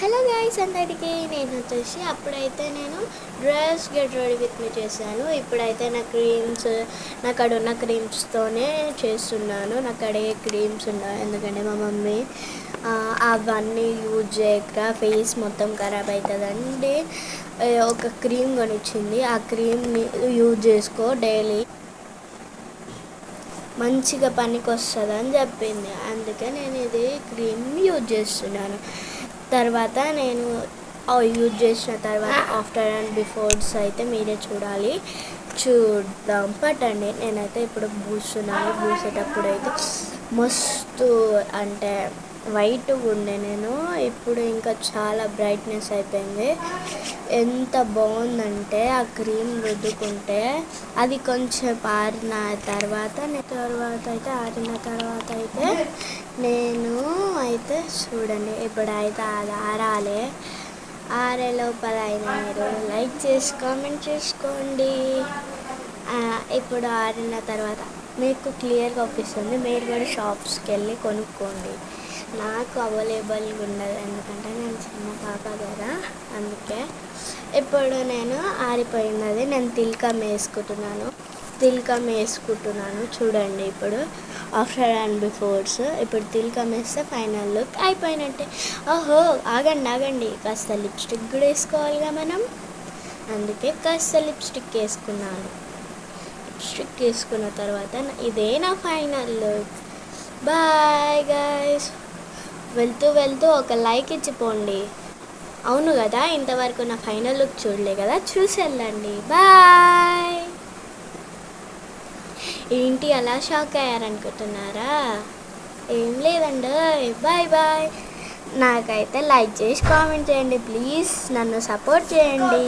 Hello guys, అందరికీ నేను వచ్చేసి అప్పుడైతే నేను dress get ready with me చేశాను. ఇప్పుడైతే నా కాడ ఉన్న క్రీమ్స్తోనే చేస్తున్నాను. నా కాడ ఏ క్రీమ్స్ ఉన్నాయి ఎందుకంటే మా మమ్మీ అవన్నీ యూజ్ చేయక ఫేస్ మొత్తం ఖరాబ్ అవుతుందండి. ఒక క్రీమ్ కొనిచ్చింది, ఆ క్రీమ్ని యూజ్ చేసుకో, డైలీ మంచిగా పనికి వస్తుంది అని చెప్పింది. అందుకే నేను ఇది క్రీమ్ యూజ్ చేస్తున్నాను. తర్వాత నేను యూజ్ చేసిన తర్వాత ఆఫ్టర్ అండ్ బిఫోర్స్ అయితే మీరే చూద్దాం పట్టండి. నేనైతే ఇప్పుడు పూస్తున్నాను. పూసేటప్పుడు అయితే మస్తు అంటే వైట్గా ఉండే, నేను ఇప్పుడు ఇంకా చాలా బ్రైట్నెస్ అయిపోయింది. ఎంత బాగుందంటే ఆ క్రీమ్ రుద్దుకుంటే అది కొంచెం ఆరిన తర్వాత నేను అయితే చూడండి, ఇప్పుడైతే అది ఆరే లోపల అయినా మీరు లైక్ చేసి కామెంట్ చేసుకోండి. ఇప్పుడు ఆరిన తర్వాత మీకు క్లియర్గా ఒప్పిస్తుంది. మీరు కూడా షాప్స్కి వెళ్ళి కొనుక్కోండి. నాకు అవైలబుల్గా ఉండదు ఎందుకంటే నేను చిన్న పాప కదా, అందుకే. ఇప్పుడు నేను ఆరిపోయినది, నేను తిలకం వేసుకుంటున్నాను చూడండి. ఇప్పుడు ఆఫ్టర్ అండ్ బిఫోర్స్, ఇప్పుడు తిలకం వేస్తే ఫైనల్ లుక్ అయిపోయినట్టే. ఓహో ఆగండి, కాస్త లిప్స్టిక్ కూడా వేసుకోవాలిగా మనం, అందుకే కాస్త లిప్స్టిక్ వేసుకున్నాను. లిప్స్టిక్ వేసుకున్న తర్వాత ఇదే నా ఫైనల్ లుక్. Bye guys. వెళ్తూ ఒక లైక్ ఇచ్చిపోండి. అవును కదా, ఇంతవరకు నా ఫైనల్ లుక్ చూడలే కదా, చూసి వెళ్ళండి. బాయ్. ఏంటి అలా షాక్ అయ్యారనుకుంటున్నారా? ఏం లేదండి. బాయ్. నాకైతే లైక్ చేసి కామెంట్ చేయండి ప్లీజ్, నన్ను సపోర్ట్ చేయండి.